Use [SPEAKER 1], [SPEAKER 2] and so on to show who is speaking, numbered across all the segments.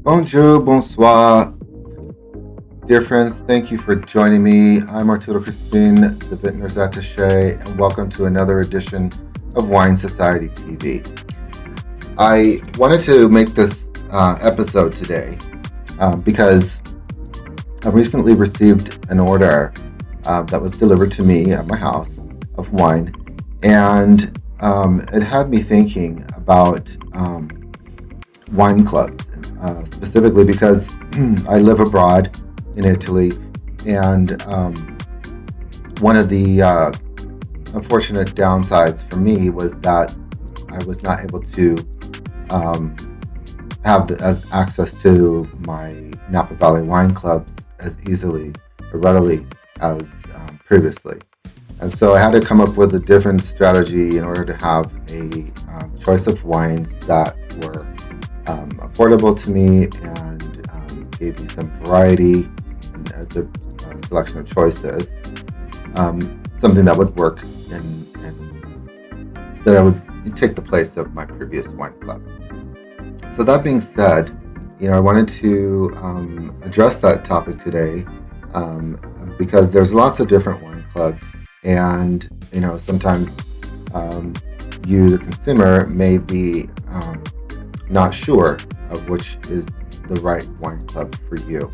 [SPEAKER 1] Bonjour, bonsoir. Dear friends, thank you for joining me. I'm Arturo Crispin, the Vintners Attaché, and welcome to another edition of Wine Society TV. I wanted to make this episode today because I recently received an order that was delivered to me at my house of wine, and it had me thinking about wine clubs, specifically because I live abroad in Italy, and one of the unfortunate downsides for me was that I was not able to have access to my Napa Valley wine clubs as easily or readily as previously. And so I had to come up with a different strategy in order to have a choice of wines that were affordable to me and gave me some variety and the selection of choices. Something that would work and that I would take the place of my previous wine club. So that being said, I wanted to address that topic today because there's lots of different wine clubs, and sometimes you, the consumer, may be not sure of which is the right wine club for you.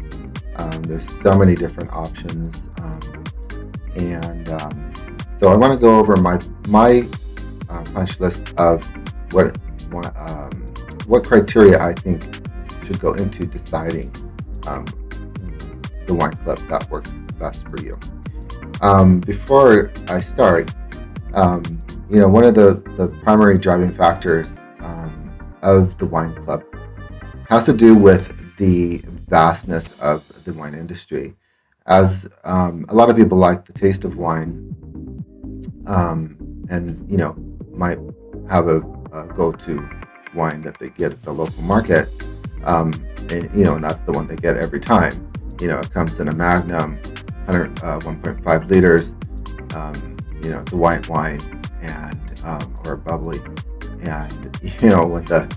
[SPEAKER 1] There's so many different options, and so I want to go over my punch list of what criteria I think should go into deciding the wine club that works best for you. Before I start, one of the primary driving factors of the wine club has to do with the vastness of the wine industry. As a lot of people like the taste of wine, and might have a go-to wine that they get at the local market, and that's the one they get every time. It comes in a Magnum, 1.5 liters, the white wine, and or a bubbly, and when the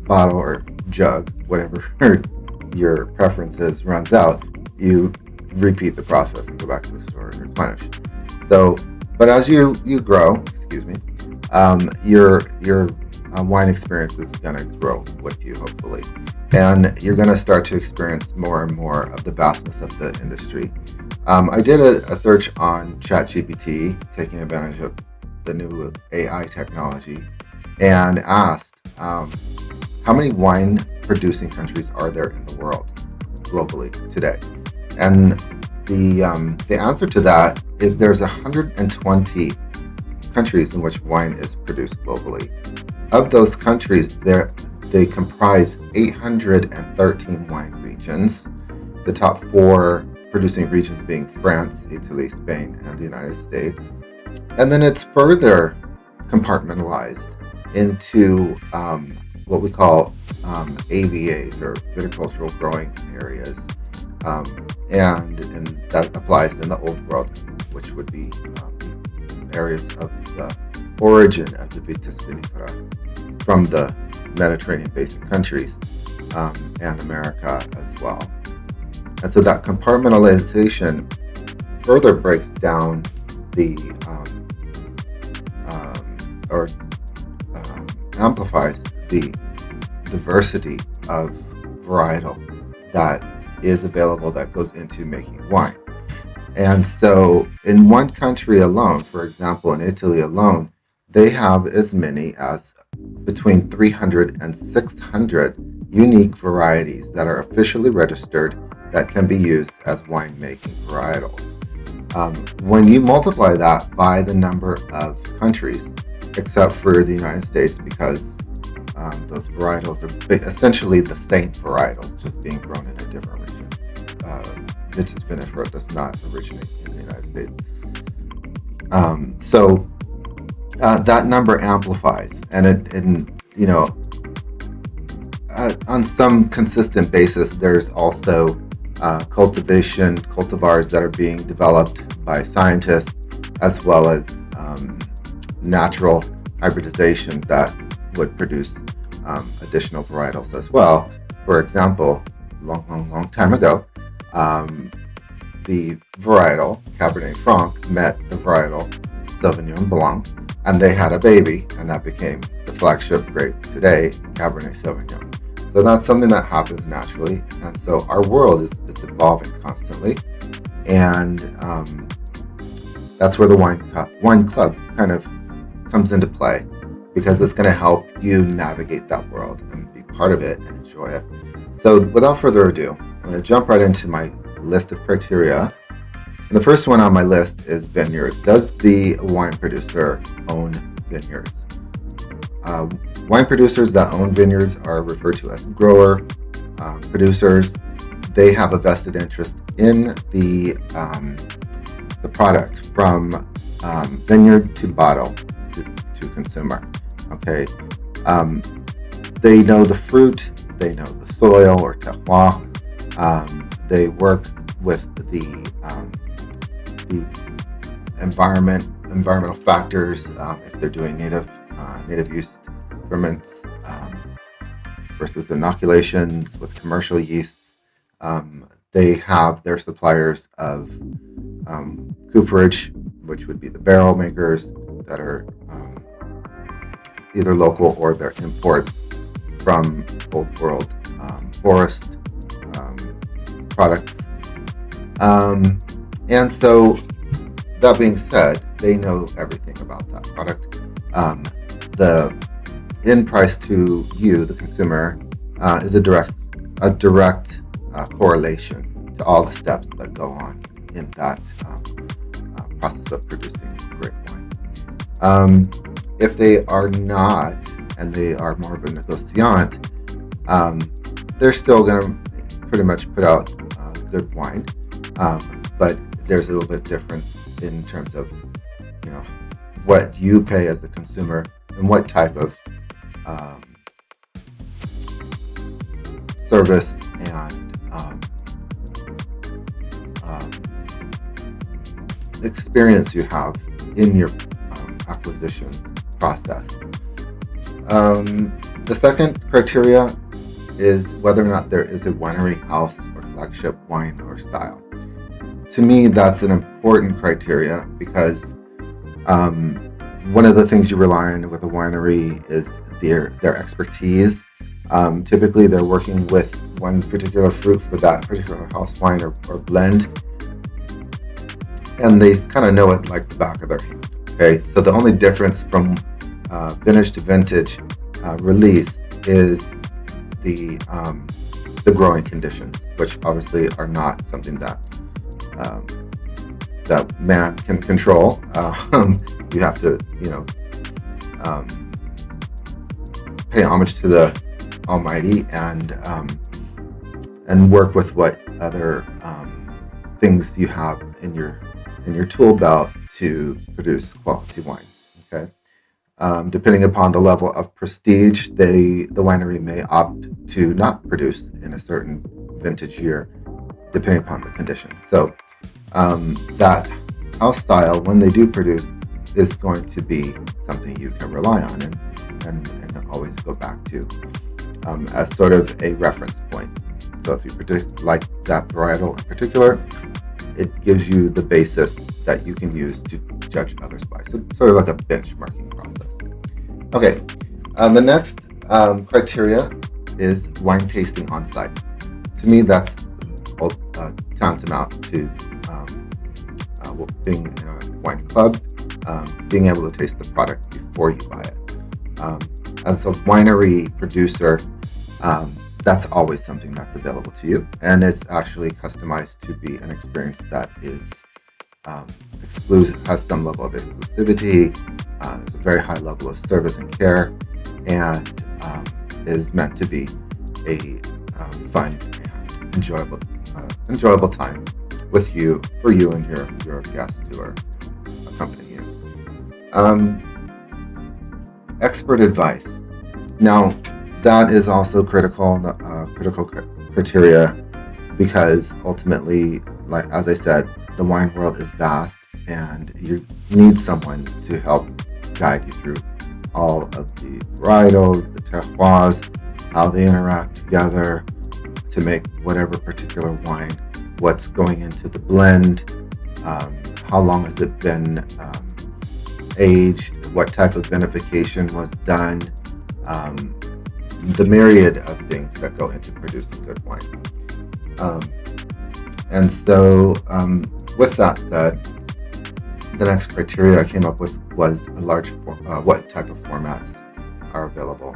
[SPEAKER 1] bottle or jug, whatever your preference is, runs out, you repeat the process and go back to the store and replenish. So, but as you grow, your wine experience is going to grow with you, hopefully, and you're going to start to experience more and more of the vastness of the industry. I did a search on ChatGPT, taking advantage of the new AI technology, and asked how many wine producing countries are there in the world globally today. And the answer to that is there's 120 countries in which wine is produced globally. Of those countries, they comprise 813 wine regions, the top 4 producing regions being France, Italy, Spain, and the United States. And then it's further compartmentalized into what we call AVAs, or viticultural growing areas, and that applies in the old world, which would be areas of the origin of the Vitis vinifera from the Mediterranean basin countries and America as well. And so that compartmentalization further breaks down the amplifies the diversity of varietal that is available that goes into making wine. And so in one country alone, for example, in Italy alone, they have as many as between 300 and 600 unique varieties that are officially registered that can be used as winemaking varietals. When you multiply that by the number of countries, except for the United States, because those varietals are essentially the same varietals, just being grown in a different region. Vitis vinifera does not originate in the United States. So that number amplifies, and on some consistent basis, there's also cultivars that are being developed by scientists, as well as natural hybridization that would produce additional varietals as well. For example, long time ago, the varietal Cabernet Franc met the varietal Sauvignon Blanc, and they had a baby, and that became the flagship grape today, Cabernet Sauvignon. So that's something that happens naturally, and so our world it's evolving constantly, and that's where the wine club kind of comes into play, because it's going to help you navigate that world and be part of it and enjoy it. So without further ado, I'm going to jump right into my list of criteria. And the first one on my list is vineyards. Does the wine producer own vineyards? Wine producers that own vineyards are referred to as grower producers. They have a vested interest in the product from vineyard to bottle to consumer. Okay, they know the fruit, they know the soil or terroir. They work with the environmental factors, if they're doing native yeast ferments versus inoculations with commercial yeasts. They have their suppliers of cooperage, which would be the barrel makers that are either local or they're imports from Old World forest products. And so that being said, they know everything about that product. The end price to you, the consumer, is a direct correlation to all the steps that go on in that process of producing grape wine. If they are not, and they are more of a negociant, they're still going to pretty much put out good wine, but there's a little bit difference in terms of what you pay as a consumer and what type of service and experience you have in your acquisition process. The second criteria is whether or not there is a winery, house, or flagship wine or style. To me, that's an important criteria because one of the things you rely on with a winery is their expertise. Typically, they're working with one particular fruit for that particular house wine or blend, and they kind of know it like the back of their hand. Okay, so the only difference from vintage to vintage release is the growing conditions, which obviously are not something that that man can control. You have to, pay homage to the Almighty and work with what other things you have in your tool belt to produce quality wine. Okay, depending upon the level of prestige, the winery may opt to not produce in a certain vintage year, depending upon the conditions. So that house style, when they do produce, is going to be something you can rely on and always go back to as sort of a reference point. So if you like that varietal in particular, it gives you the basis that you can use to judge others by. So sort of like a benchmarking process. Okay, the next criteria is wine tasting on site. To me, that's tantamount to being in a wine club, being able to taste the product before you buy it. And so winery producer, that's always something that's available to you, and it's actually customized to be an experience that is exclusive, has some level of exclusivity, there's a very high level of service and care, and is meant to be a fun and enjoyable time with you, for you and your guests who are accompanying you. Expert advice. Now, that is also critical criteria, because ultimately, like as I said, the wine world is vast, and you need someone to help guide you through all of the varietals, the terroirs, how they interact together to make whatever particular wine, what's going into the blend, how long has it been aged, what type of vinification was done, the myriad of things that go into producing good wine. And so, with that said, the next criteria I came up with was what type of formats are available.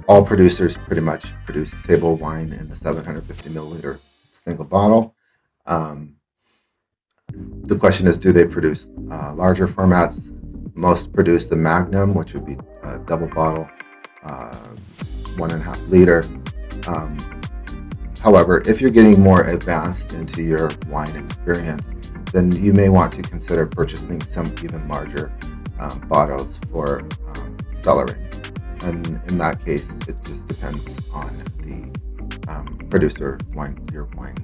[SPEAKER 1] All producers pretty much produce table wine in the 750 milliliter single bottle. The question is, do they produce larger formats? Most produce the Magnum, which would be a double bottle, 1.5 liter. However, if you're getting more advanced into your wine experience, then you may want to consider purchasing some even larger bottles for cellaring. And in that case, it just depends on the producer, your wine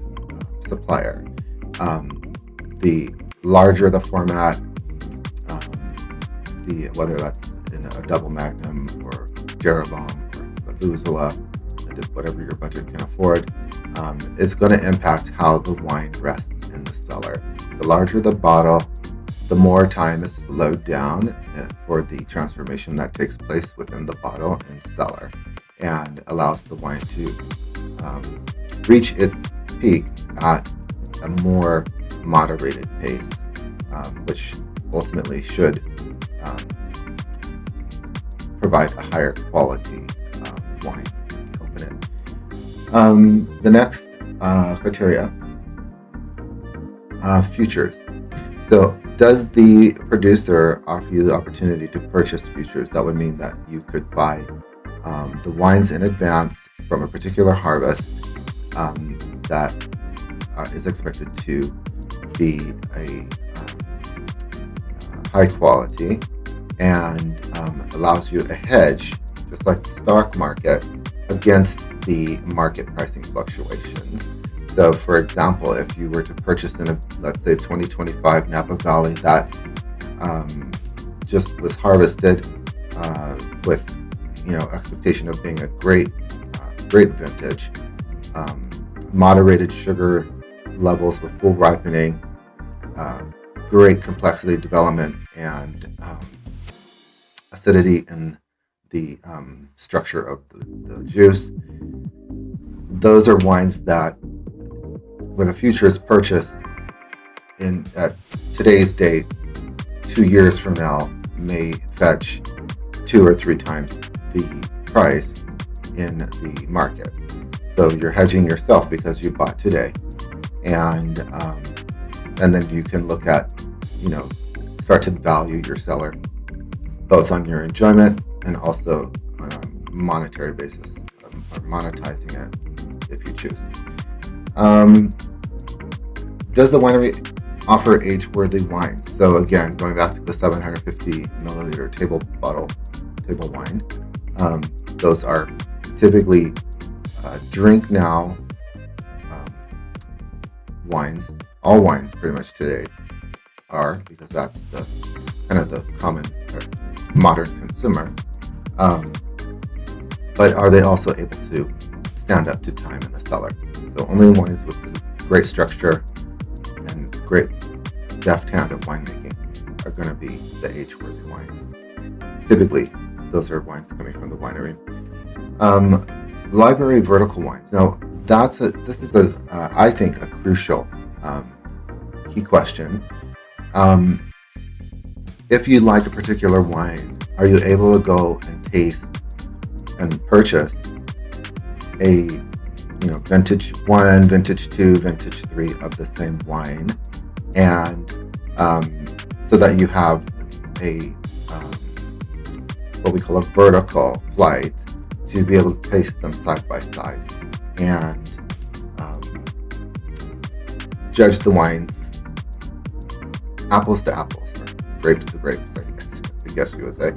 [SPEAKER 1] supplier. The larger the format, whether that's in a double Magnum or Jeroboam or Methuselah, whatever your budget can afford, it's going to impact how the wine rests in the cellar. The larger the bottle, the more time is slowed down for the transformation that takes place within the bottle and cellar, and allows the wine to reach its peak at a more moderated pace, which ultimately should provide a higher quality wine when you open it. The next criteria, futures. So does the producer offer you the opportunity to purchase futures? That would mean that you could buy the wines in advance from a particular harvest that is expected to be a high quality and allows you a hedge, just like the stock market, against the market pricing fluctuations. So, for example, if you were to purchase let's say 2025 Napa Valley that just was harvested with expectation of being a great vintage, moderated sugar levels with full ripening, great complexity development, and acidity in the structure of the juice. Those are wines that, with a futures purchase at today's date, 2 years from now, may fetch 2 or 3 times the price in the market. So you're hedging yourself because you bought today, and then you can look at, start to value your cellar both on your enjoyment and also on a monetary basis, or monetizing it if you choose. Does the winery offer age-worthy wines? So again, going back to the 750 milliliter table wine, those are typically drink now wines. All wines pretty much today are, because that's the kind of the common modern consumer. But are they also able to stand up to time in the cellar? So only wines with great structure and great deft hand of winemaking are going to be the age-worthy wines. Typically, those are wines coming from the winery. Library vertical wines. Now, this is I think a crucial key question. If you like a particular wine, are you able to go and taste and purchase a vintage 1, vintage 2, vintage 3 of the same wine, and so that you have a what we call a vertical flight to be able to taste them side by side and judge the wines apples to apples, or grapes to grapes, I guess you would say,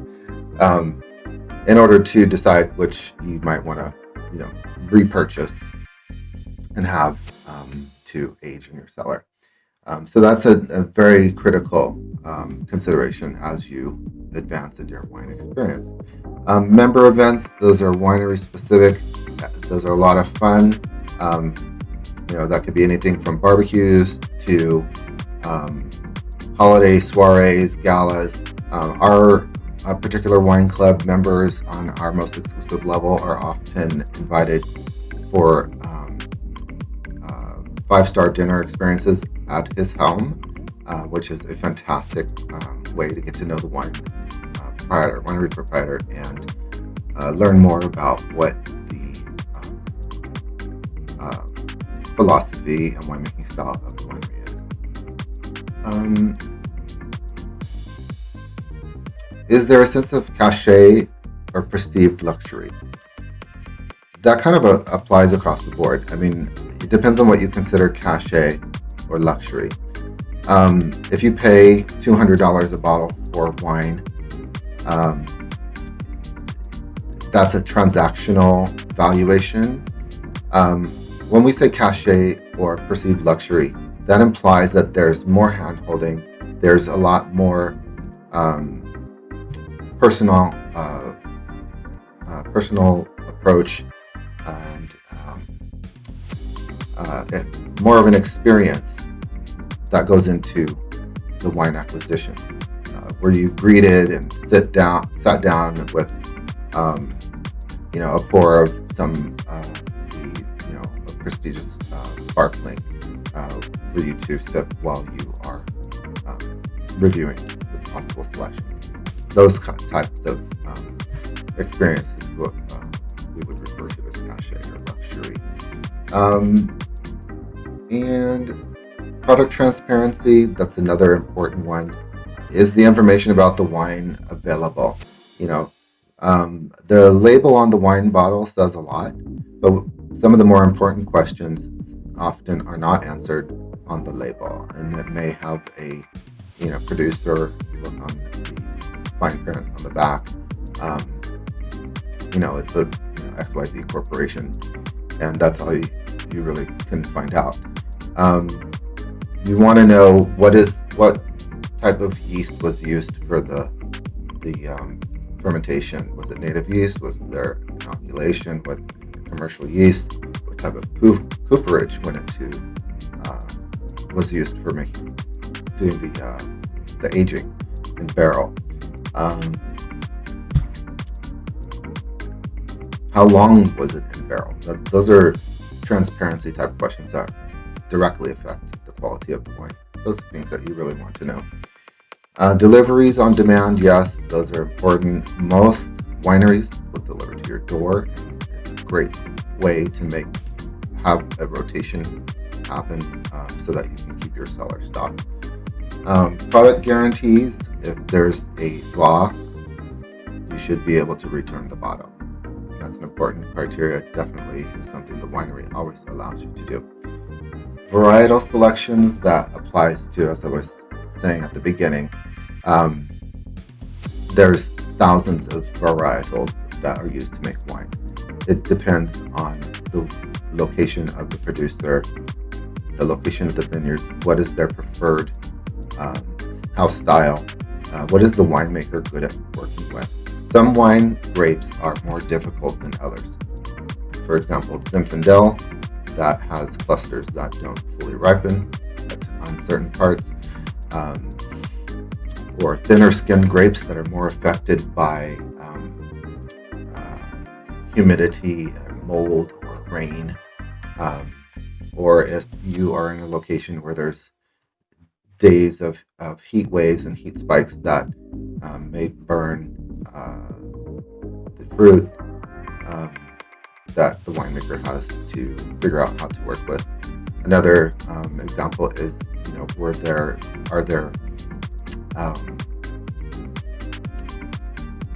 [SPEAKER 1] in order to decide which you might want to repurchase and have to age in your cellar. So that's a very critical consideration as you advance in your wine experience. Member events, those are winery specific. Those are a lot of fun. Um, that could be anything from barbecues to um, holiday soirees, galas. Our particular wine club members on our most exclusive level are often invited for 5-star dinner experiences at his home, which is a fantastic way to get to know the winery proprietor, and learn more about what the philosophy and winemaking style of the winery is. Is there a sense of cachet or perceived luxury? That kind of applies across the board. I mean, it depends on what you consider cachet or luxury. If you pay $200 a bottle for wine, that's a transactional valuation. When we say cachet or perceived luxury, that implies that there's more hand-holding, there's a lot more personal approach, and more of an experience that goes into the wine acquisition, where you greeted and sat down with a pour of some a prestigious sparkling for you to sip while you are reviewing the possible selections. Those types of experiences is what we would refer to as cachet or luxury. And product transparency, that's another important one. Is the information about the wine available? The label on the wine bottle says a lot, but some of the more important questions often are not answered on the label, and it may have a producer look on the fine print on the back. It's a XYZ corporation, and that's all you really can find out. You want to know what type of yeast was used for the fermentation. Was it native yeast? Was there inoculation with commercial yeast? What type of cooperage was used for doing the aging in barrel? How long was it in barrel? Those are transparency type questions that directly affect the quality of the wine. Those are things that you really want to know. Deliveries on demand, yes, those are important. Most wineries will deliver to your door. It's a great way to have a rotation happen so that you can keep your cellar stocked. Product guarantees, if there's a flaw, you should be able to return the bottle. That's an important criteria. Definitely is something the winery always allows you to do. Varietal selections, that applies to, as I was saying at the beginning, there's thousands of varietals that are used to make wine. It depends on the location of the producer, the location of the vineyards, what is their preferred house style, what is the winemaker good at working with. Some wine grapes are more difficult than others. For example, Zinfandel, that has clusters that don't fully ripen on certain parts, or thinner skinned grapes that are more affected by humidity, mold, or rain. Or if you are in a location where there's days of heat waves and heat spikes that may burn the fruit, that the winemaker has to figure out how to work with. Another example is, are there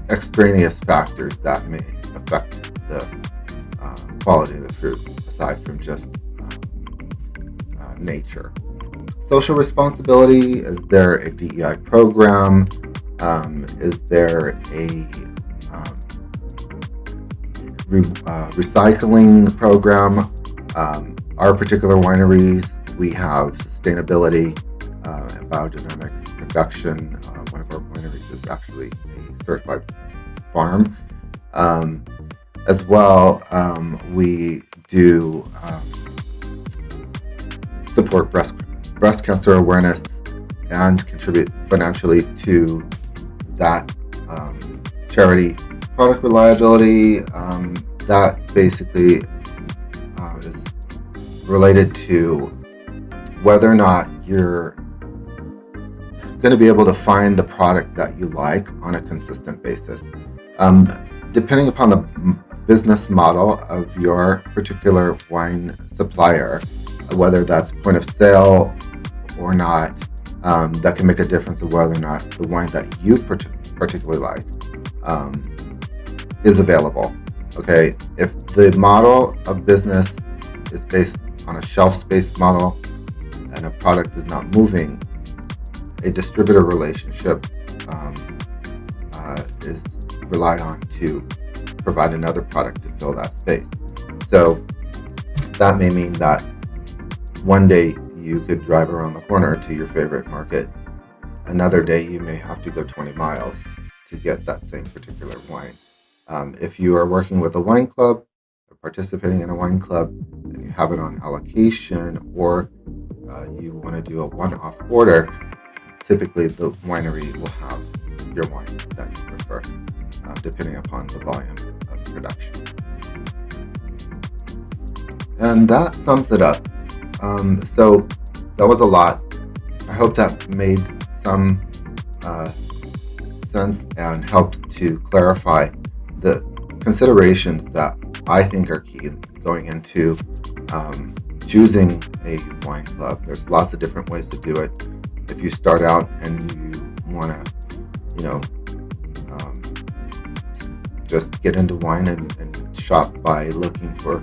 [SPEAKER 1] extraneous factors that may affect the quality of the fruit aside from just nature. Social responsibility, is there a DEI program? Is there a recycling program? Our particular wineries, we have sustainability and biodynamic production. One of our wineries is actually a certified farm. As well, we do support breast cancer awareness and contribute financially to that charity. Product reliability, that basically is related to whether or not you're going to be able to find the product that you like on a consistent basis. Depending upon the business model of your particular wine supplier, whether that's point of sale or not, that can make a difference of whether or not the wine that you particularly like is available. Okay, if the model of business is based on a shelf space model and a product is not moving, a distributor relationship is relied on to provide another product to fill that space. So that may mean that one day you could drive around the corner to your favorite market. Another day you may have to go 20 miles to get that same particular wine. If you are working with a wine club or participating in a wine club and you have it on allocation, or you want to do a one-off order, typically the winery will have your wine that you prefer, depending upon the volume of production. And that sums it up. So that was a lot. I hope that made some sense and helped to clarify the considerations that I think are key going into choosing a wine club. There's lots of different ways to do it. If you start out and you want to, just get into wine and shop by looking for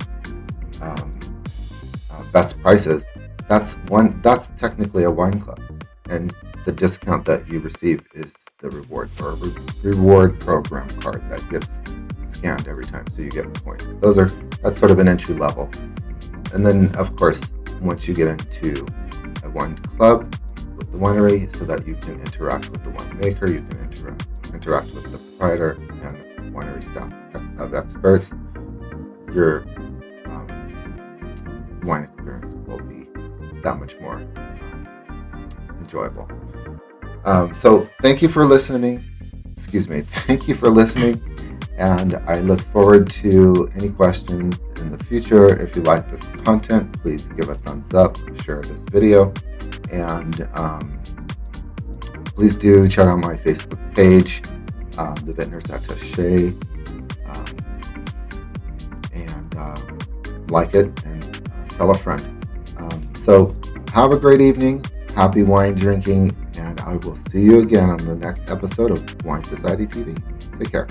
[SPEAKER 1] best prices, that's technically a wine club, and the discount that you receive is the reward for a reward program card that gets scanned every time, so you get points. That's sort of an entry level. And then of course, once you get into a wine club with the winery, so that you can interact with the winemaker, you can interact with the proprietor and winery staff of experts, your wine experience will be that much more enjoyable. So thank you for listening. Thank you for listening. And I look forward to any questions in the future. If you like this content, please give a thumbs up, share this video, and please do check out my Facebook page, The Vintners Attaché, and like it and tell a friend. So have a great evening, happy wine drinking, and I will see you again on the next episode of Wine Society TV. Take care.